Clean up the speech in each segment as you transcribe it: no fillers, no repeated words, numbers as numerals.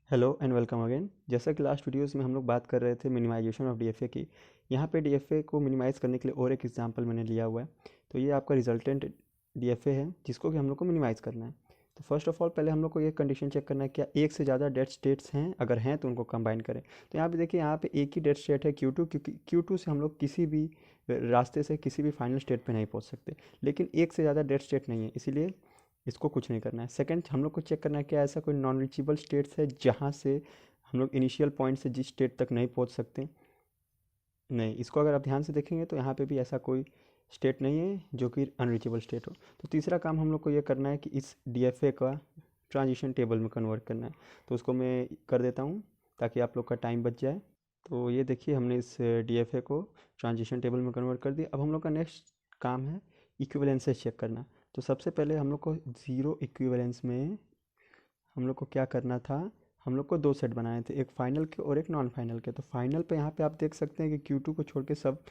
Hello and welcome again. जैसा कि last videos में हम लोग बात कर रहे थे मिनिमाइजेशन ऑफ डीएफए की। यहाँ पे डीएफए को मिनिमाइज़ करने के लिए और एक एग्जांपल मैंने लिया हुआ है। तो ये आपका रिजल्टेंट डीएफए है जिसको कि हम लोग को मिनिमाइज़ करना है। तो फर्स्ट ऑफ ऑल पहले हम लोग को ये कंडीशन चेक करना है क्या एक से ज़्यादा डेट स्टेट्स हैं, अगर हैं तो उनको कंबाइन करें। तो यहाँ पे देखिए, यहाँ पे एक ही डेट स्टेट है Q2, क्योंकि Q2 से हम लोग किसी भी रास्ते से किसी भी फाइनल स्टेट पे नहीं पहुँच सकते। लेकिन एक से ज़्यादा डेट स्टेट नहीं है, इसीलिए इसको कुछ नहीं करना है। सेकंड, हम लोग को चेक करना है क्या ऐसा कोई नॉन रीचेबल स्टेट्स है जहाँ से हम लोग इनिशियल पॉइंट से जिस स्टेट तक नहीं पहुँच सकते। नहीं, इसको अगर आप ध्यान से देखेंगे तो यहाँ पे भी ऐसा कोई स्टेट नहीं है जो कि अनरीचेबल स्टेट हो। तो तीसरा काम हम लोग को ये करना है कि इस डीएफए का ट्रांजिशन टेबल में कन्वर्ट करना है। तो उसको मैं कर देता हूँ ताकि आप लोग का टाइम बच जाए। तो ये देखिए, हमने इस डीएफए को ट्रांजिशन टेबल में कन्वर्ट कर दिया। अब हम लोग का नेक्स्ट काम है इक्विवेलेंसेस चेक करना। तो सबसे पहले हम लोग को ज़ीरो इक्विवेलेंस में हम लोग को क्या करना था, हम लोग को दो सेट बनाए थे, एक फाइनल के और एक नॉन फाइनल के। तो फाइनल पे यहाँ पे आप देख सकते हैं कि Q2 को छोड़ के सब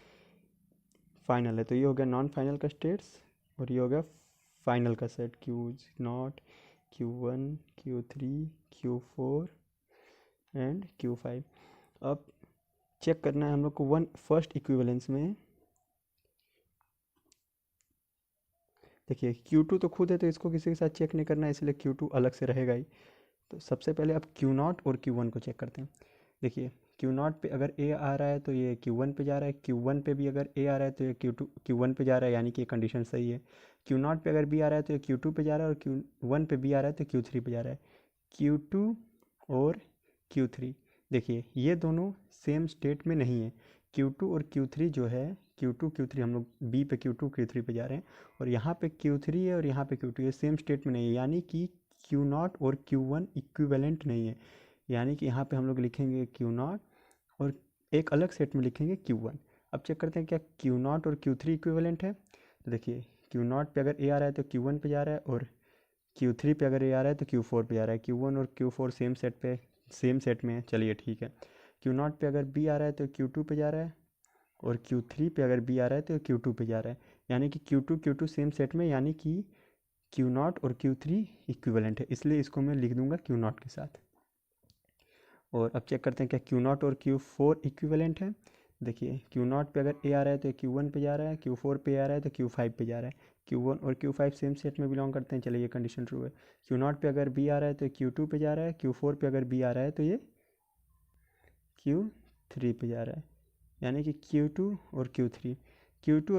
फाइनल है। तो ये हो गया नॉन फाइनल का स्टेट्स और ये हो गया फाइनल का set Q0, Q1, Q3, Q4 and Q5। अब चेक करना है हम लोग को वन फर्स्ट इक्विवेलेंस में। देखिए Q2 तो खुद है तो इसको किसी के साथ चेक नहीं करना है, इसलिए Q2 अलग से रहेगा ही। तो सबसे पहले अब Q0 और Q1 को चेक करते हैं। देखिए Q0 पे अगर A आ रहा है तो ये Q1 पे जा रहा है, Q1 पे भी अगर A आ रहा है तो ये Q1 पे जा रहा है, यानी कि ये कंडीशन सही है। Q0 पे अगर B आ रहा है तो ये Q2 पे जा रहा है, और Q1 पे B आ रहा है तो Q3 पे जा रहा है। Q2 और Q3, देखिए ये दोनों सेम स्टेट में नहीं है। Q2 और Q3 जो है, Q2 Q3 हम लोग B पे Q2 Q3 पे जा रहे हैं, और यहाँ पे Q3 है और यहाँ पे Q2, ये सेम स्टेट में नहीं है, यानी कि Q0 और Q1 इक्विवेलेंट नहीं है। यानी कि यहाँ पे हम लोग लिखेंगे Q0 और एक अलग सेट में लिखेंगे Q1। अब चेक करते हैं क्या Q0 और Q3 इक्विवेलेंट है। तो देखिए Q0 पे अगर A आ रहा है तो Q1 पे जा रहा है, और Q3 पे अगर A आ रहा है तो Q4 पे जा रहा है। Q1 और Q4 सेम सेट में है, चलिए ठीक है। Q0 पे अगर B आ रहा है तो Q2 पे जा रहा है, और Q3 पे अगर B आ रहा है तो Q2 पे जा रहा है। यानी कि Q2 सेम सेट में, यानी कि Q0 और Q3 इक्विवेलेंट है, इसलिए इसको मैं लिख दूंगा Q0 के साथ। और अब चेक करते हैं क्या Q0 और Q4 इक्विवेलेंट है। देखिए Q0 पे अगर A आ रहा है तो Q1 पे जा रहा है, Q4 पे आ रहा है तो Q5 पे जा रहा है। Q1 और Q5 सेम सेट में बिलोंग करते हैं, चलिए ये कंडीशन ट्रू है। Q0 पे अगर B आ रहा है तो Q2 पे जा रहा है, Q4 पे अगर B आ रहा है तो ये Q3 पे जा रहा है। यानी कि Q2 और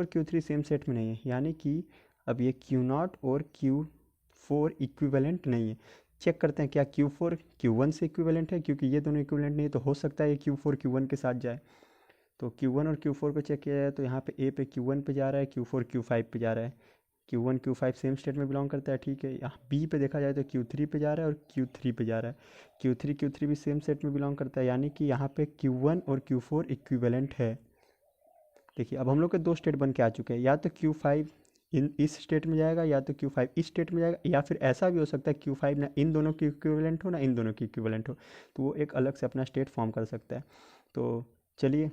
Q3 सेम सेट में नहीं है, यानी कि अब ये Q0 और Q4 इक्विवेलेंट नहीं है। चेक करते हैं क्या Q4 Q1 से इक्विवेलेंट है, क्योंकि ये दोनों इक्विवेलेंट नहीं है तो हो सकता है ये Q4 Q1 के साथ जाए। तो Q1 और Q4 को चेक किया जाए तो यहाँ पे A पे Q1 पे जा रहा है, Q4 Q5 पे जा रहा है। Q1 Q5 सेम स्टेट में बिलोंग करता है, ठीक है। यहाँ B पे देखा जाए तो Q3 पे जा रहा है और Q3 पे जा रहा है। Q3 भी सेम सेट में बिलोंग करता है, यानी कि यहाँ पे Q1 और Q4 इक्विवेलेंट है। देखिए अब हम लोग के दो स्टेट बन के आ चुके हैं, या तो Q5 इस स्टेट में जाएगा या तो Q5 इस स्टेट में जाएगा, या फिर ऐसा भी हो सकता है Q5 ना इन दोनों की इक्विवेलेंट हो ना इन दोनों की इक्विवेलेंट हो, तो वो एक अलग से अपना स्टेट फॉर्म कर सकता है। तो चलिए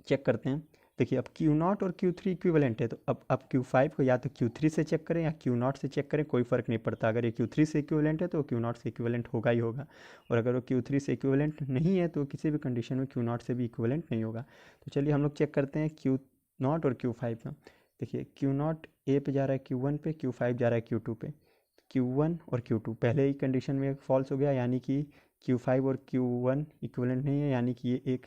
चेक करते हैं। देखिए अब Q0 और Q3 इक्विवेलेंट है, तो अब Q5 को या तो Q3 से चेक करें या Q0 से चेक करें, कोई फ़र्क नहीं पड़ता। अगर ये Q3 से इक्विवेलेंट है तो Q0 से इक्विवेलेंट होगा ही होगा, और अगर वो Q3 से इक्विवेलेंट नहीं है तो किसी भी कंडीशन में Q0 से भी इक्विवेलेंट नहीं होगा। तो चलिए हम लोग चेक करते हैं Q0 और Q5 का। देखिए Q0 A पे जा रहा है Q1 पे, Q5 जा रहा है Q2 पे। Q1 और Q2 पहले ही कंडीशन में फॉल्स हो गया, यानी कि Q5 और Q1 इक्विवेलेंट नहीं है, यानी कि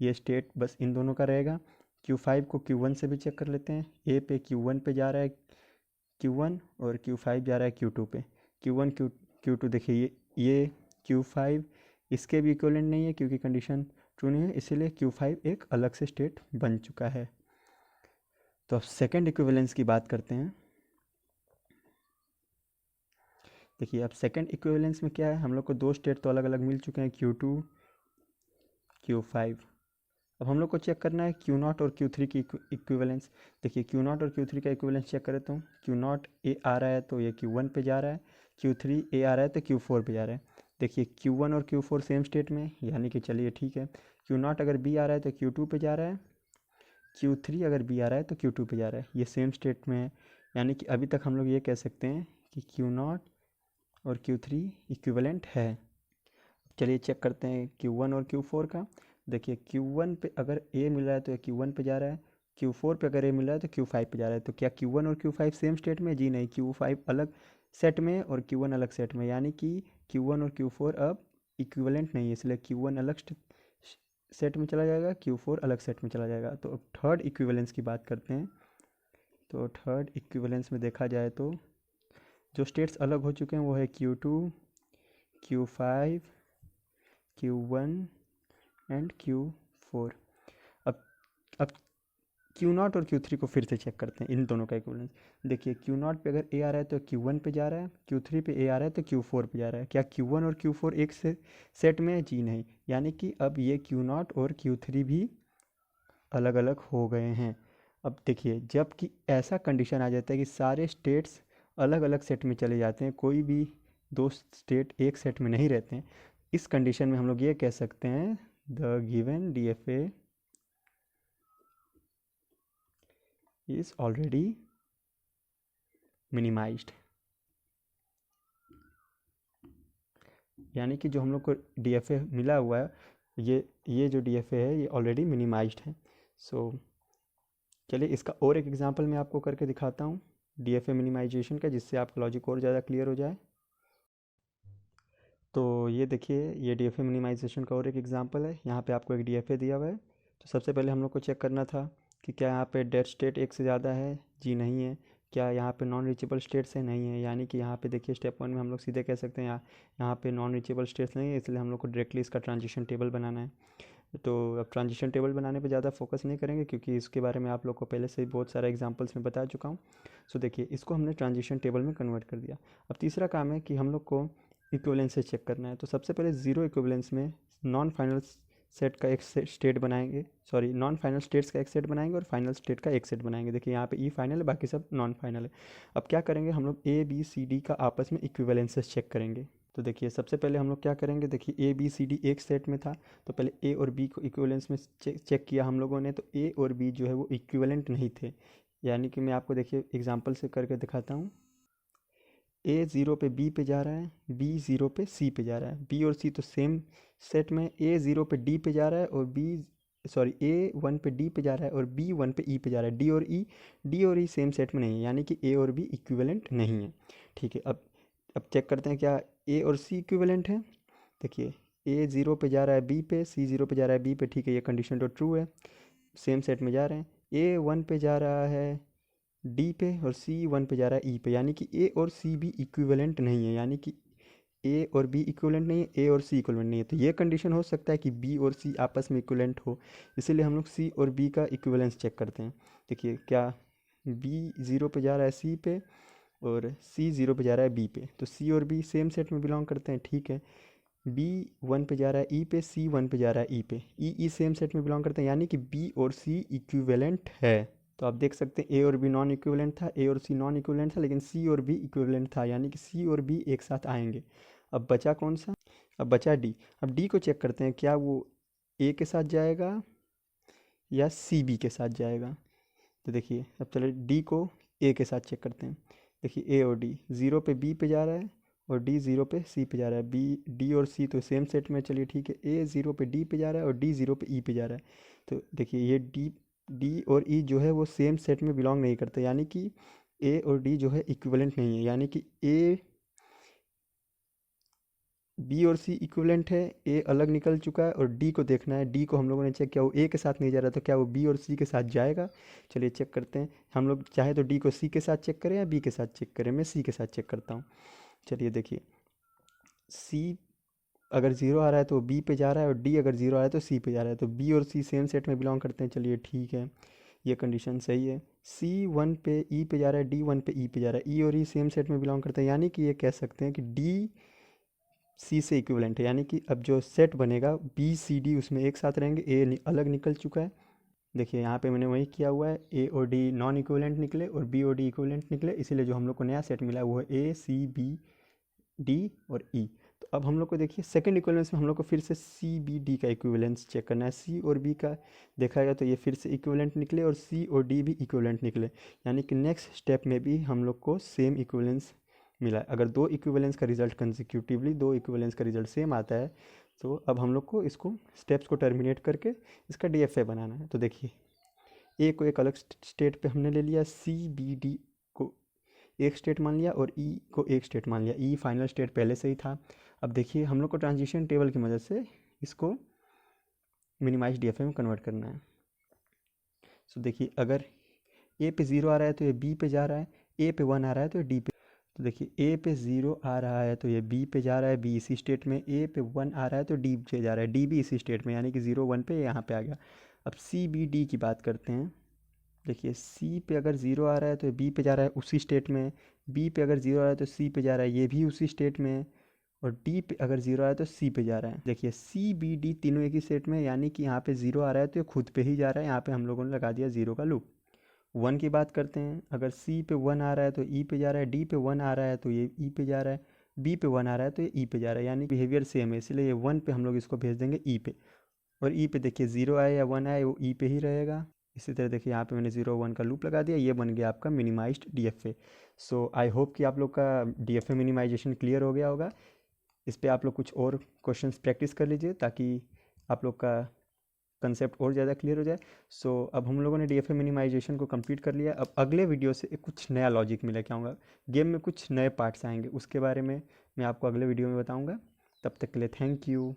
ये स्टेट बस इन दोनों का रहेगा। Q5 को Q1 से भी चेक कर लेते हैं। A पे Q1 पे जा रहा है Q1, और Q5 जा रहा है Q2 पे। Q1 Q2 देखिए ये Q5 इसके भी इक्विवेलेंट नहीं है, क्योंकि कंडीशन ट्रू नहीं है, इसीलिए Q5 एक अलग से स्टेट बन चुका है। तो अब सेकेंड इक्विवेलेंस की बात करते हैं। देखिए अब सेकेंड इक्विवेलेंस में क्या है, हम लोग को दो स्टेट तो अलग अलग मिल चुके हैं, Q2 Q5। अब हम लोग को चेक करना है Q0 और Q3 की इक्विवेलेंस। देखिए Q0 और Q3 का इक्विवेलेंस चेक कर लेता हूँ। Q0 A आ रहा है तो ये Q1 पे जा रहा है, Q3 A आ रहा है तो Q4 पे जा रहा है। देखिए Q1 और Q4 सेम स्टेट में, यानी कि चलिए ठीक है। Q0 अगर B आ रहा है तो Q2 पे जा रहा है, Q3 अगर B आ रहा है तो Q2 पे जा रहा है, ये सेम स्टेट में है। यानी कि अभी तक हम लोग ये कह सकते हैं कि Q0 और Q3 इक्विवेलेंट है। चलिए चेक करते हैं Q1 और Q4 का। देखिए Q1 पे अगर A मिल रहा है तो Q1 पे जा रहा है, Q4 पे अगर A मिल रहा है तो Q5 पे जा रहा है। तो क्या Q1 और Q5 सेम स्टेट में? जी नहीं, Q5 अलग सेट में और Q1 अलग सेट में, यानी कि Q1 और Q4 अब इक्विवेलेंट नहीं है, इसलिए Q1 अलग सेट में चला जाएगा, Q4 अलग सेट में चला जाएगा। तो अब थर्ड इक्विवेलेंस की बात करते हैं। तो थर्ड इक्विवेलेंस में देखा जाए तो जो स्टेट्स अलग हो चुके हैं वो है Q2, Q5, Q1 and Q4। अब Q0 और Q3 को फिर से चेक करते हैं, इन दोनों का इक्विवेलेंस। देखिए Q0 पे अगर A आ रहा है तो Q1 पे जा रहा है, Q3 पे A आ रहा है तो Q4 पे जा रहा है। क्या Q1 और Q4 एक से सेट में है? जी नहीं, यानी कि अब ये Q0 और Q3 भी अलग अलग हो गए हैं। अब देखिए जब कि ऐसा कंडीशन आ जाता है कि सारे स्टेट्स अलग अलग सेट में चले जाते हैं, कोई भी दो स्टेट एक सेट में नहीं रहते हैं, इस कंडीशन में हम लोग ये कह सकते हैं the given DFA is already minimised. यानी कि जो हम लोग को DFA मिला हुआ है, ये जो DFA है ये ऑलरेडी मिनिमाइज्ड है। सो चलिए इसका और एक एग्जांपल मैं आपको करके दिखाता हूँ DFA मिनिमाइजेशन का, जिससे आपका लॉजिक और ज़्यादा क्लियर हो जाए। तो ये देखिए ये DFA मिनिमाइजेशन का और एक एग्जांपल है। यहाँ पे आपको एक DFA दिया हुआ है। तो सबसे पहले हम लोग को चेक करना था कि क्या यहाँ पे डेड स्टेट एक से ज़्यादा है? जी नहीं है। क्या यहाँ पे नॉन रीचेबल स्टेट्स है? नहीं है। यानी कि यहाँ पे देखिए स्टेप 1 में हम लोग सीधे कह सकते हैं यहाँ पे नॉन रीचेबल स्टेट्स नहीं है, इसलिए हम लोग को डायरेक्टली इसका ट्रांजिशन टेबल बनाना है। तो अब ट्रांजिशन टेबल बनाने पे ज़्यादा फोकस नहीं करेंगे, क्योंकि इसके बारे में आप लोग को पहले से ही बहुत सारा एग्जांपल्स में बता चुका हूँ। सो देखिए इसको हमने ट्रांजिशन टेबल में कन्वर्ट कर दिया। अब तीसरा काम है कि हम लोग को इक्विवेलेंस से चेक करना है। तो सबसे पहले ज़ीरो इक्विवेलेंस में नॉन फाइनल सेट का एक स्टेट बनाएंगे, सॉरी नॉन फाइनल स्टेट्स का एक सेट बनाएंगे और फाइनल स्टेट का एक सेट बनाएंगे। देखिए यहाँ पे ई फाइनल है, बाकी सब नॉन फाइनल है। अब क्या करेंगे हम लोग ABCD का आपस में इक्विवेलेंसेस चेक करेंगे। तो देखिए सबसे पहले हम लोग क्या करेंगे, देखिए ABCD एक सेट में था, तो पहले A और B को इक्विवेलेंस में चेक किया हम लोगों ने। तो A और B जो है वो इक्विवेलेंट नहीं थे, यानी कि मैं आपको देखिए एग्जांपल से करके दिखाता हूँ। A 0 पे B पे जा रहा है, B 0 पे C पे जा रहा है। B और C तो सेम सेट में, A 0 पे D पे जा रहा है और A 1 पे D पे जा रहा है और B 1 पे E पे जा रहा है। D और E सेम सेट में नहीं है, यानी कि A और B इक्विवेलेंट नहीं है। ठीक है, अब चेक करते हैं क्या A और C इक्विवेलेंट है। देखिए A 0 पे जा रहा है B पे, C 0 पे जा रहा है B पे। ठीक है, ये कंडीशन तो ट्रू है, सेम सेट में जा रहे हैं। A 1 पे जा रहा है D पे और C 1 पे जा रहा है E पे, यानी कि A और C भी इक्विवेलेंट नहीं है, यानी कि A और B इक्विवेलेंट नहीं है, A और C इक्विवेलेंट नहीं है। तो ये कंडीशन हो सकता है कि B और C आपस में इक्विवेलेंट हो, इसीलिए हम लोग C और B का इक्विवेलेंस चेक करते हैं। देखिए क्या B 0 पे जा रहा है C पे और C 0 पे जा रहा है B पे, तो C और B सेम सेट में बिलोंग करते हैं। ठीक है, B 1 पे जा रहा है E पे, C 1 पे जा रहा है E पे, E सेम सेट में बिलोंग करते हैं, यानी कि B और C इक्विवेलेंट है। तो आप देख सकते हैं A और B नॉन इक्विवेलेंट था, A और C नॉन इक्विवेलेंट था, लेकिन C और B इक्विवेलेंट था, यानी कि C और B एक साथ आएंगे। अब बचा कौन सा? अब बचा D। अब D को चेक करते हैं, क्या वो A के साथ जाएगा या C B के साथ जाएगा। तो देखिए अब चलिए D को A के साथ चेक करते हैं। देखिए A और D 0 पे B पे जा रहा है और D 0 पे C पे जा रहा है। D और C तो सेम सेट में, चलिए ठीक है। A 0 पे D पे जा रहा है और D 0 पे E पे जा रहा है। तो देखिए ये D और E जो है वो सेम सेट में बिलोंग नहीं करते, यानी कि A और D जो है इक्विवेलेंट नहीं है, यानी कि B और C इक्विवेलेंट है, A अलग निकल चुका है और D को देखना है। D को हम लोगों ने चेक किया, वो A के साथ नहीं जा रहा, तो क्या वो B और C के साथ जाएगा? चलिए चेक करते हैं। हम लोग चाहे तो D को C के साथ चेक करें या B के साथ चेक करें। मैं C के साथ चेक करता हूँ। चलिए देखिए C अगर 0 आ रहा है तो B पे जा रहा है और D अगर 0 आ रहा है तो C पे जा रहा है, तो B और C सेम सेट में बिलोंग करते हैं। चलिए ठीक है, ये कंडीशन सही है। C 1 पे E पे जा रहा है, D 1 पे E पे जा रहा है, E और E सेम सेट में बिलोंग करते हैं, यानी कि ये कह सकते हैं कि D C से इक्विवेलेंट है। यानी कि अब जो सेट बनेगा B C D उसमें एक साथ रहेंगे, A अलग निकल चुका है। देखिए यहाँ पे मैंने वही किया हुआ है, A और D नॉन इक्विवेलेंट निकले और B और D इक्विवेलेंट निकले, इसीलिए जो हम लोग को नया सेट मिला वो है A C B D और E। तो अब हम लोग को देखिए सेकंड इक्विवेलेंस में हम लोग को फिर से C B D का इक्विवेलेंस चेक करना है। C और B का देखा गया तो ये फिर से इक्विवेलेंट निकले और C और D भी इक्विवेलेंट निकले, यानी कि नेक्स्ट स्टेप में भी हम लोग को सेम इक्विवेलेंस मिला है। अगर दो इक्विवेलेंस का रिजल्ट कंसेक्यूटिवली, दो इक्विवेलेंस का रिजल्ट सेम आता है, तो अब हम लोग को इसको स्टेप्स को टर्मिनेट करके इसका DFA बनाना है। तो देखिए ए को एक अलग स्टेट पे हमने ले लिया, CBD को एक स्टेट मान लिया और ई को एक स्टेट मान लिया। ई फाइनल स्टेट पहले से ही था। अब देखिए हम लोग को ट्रांजिशन टेबल की मदद से इसको मिनिमाइज DFA में कन्वर्ट करना है। सो देखिए अगर ए पे 0 आ रहा है तो ये बी पे जा रहा है, ए पे 1 आ रहा है तो ये डी पे। तो देखिए ए पे 0 आ रहा है तो ये बी पे जा रहा है, बी इसी स्टेट में। ए पे 1 आ रहा है तो डी पे जा रहा है, डी भी इसी स्टेट में, यानी कि 0 1 पे यहाँ पे आ गया। अब CBD की बात करते हैं। देखिए सी पे अगर 0 आ रहा है तो ये बी पे जा रहा है उसी स्टेट में, बी पे अगर 0 आ रहा है तो सी पे जा रहा है, ये भी उसी स्टेट में, और डी पे अगर 0 आ रहा है तो सी पे जा रहा है। देखिए CBD तीनों एक ही स्टेट में, यानी कि यहाँ पे 0 आ रहा है तो ये खुद पे ही जा रहा है। यहाँ पे हम लोगों ने लगा दिया 0 का लूप। 1 की बात करते हैं। अगर सी पे 1 आ रहा है तो ई पे जा रहा है, डी पे 1 आ रहा है तो ये ई पे जा रहा है, बी पे 1 आ रहा है तो ये ई पे जा रहा है, यानी बिहेवियर सेम है, इसलिए ये 1 पे हम लोग इसको भेज देंगे ई पे। और ई पे देखिए 0 आए या 1 आए वो ई पे ही रहेगा। इसी तरह देखिए यहाँ पे मैंने 0 1 का लूप लगा दिया, ये बन गया आपका minimised DFA। So I hope कि आप लोग का DFA मिनिमाइजेशन क्लियर हो गया होगा। इस पे आप लोग कुछ और क्वेश्चंस प्रैक्टिस कर लीजिए ताकि आप लोग का कंसेप्ट और ज़्यादा क्लियर हो जाए। सो अब हम लोगों ने DFA मिनिमाइजेशन को कंप्लीट कर लिया। अब अगले वीडियो से कुछ नया लॉजिक मिला के आऊँगा, गेम में कुछ नए पार्ट्स आएंगे, उसके बारे में मैं आपको अगले वीडियो में बताऊँगा। तब तक के लिए थैंक यू।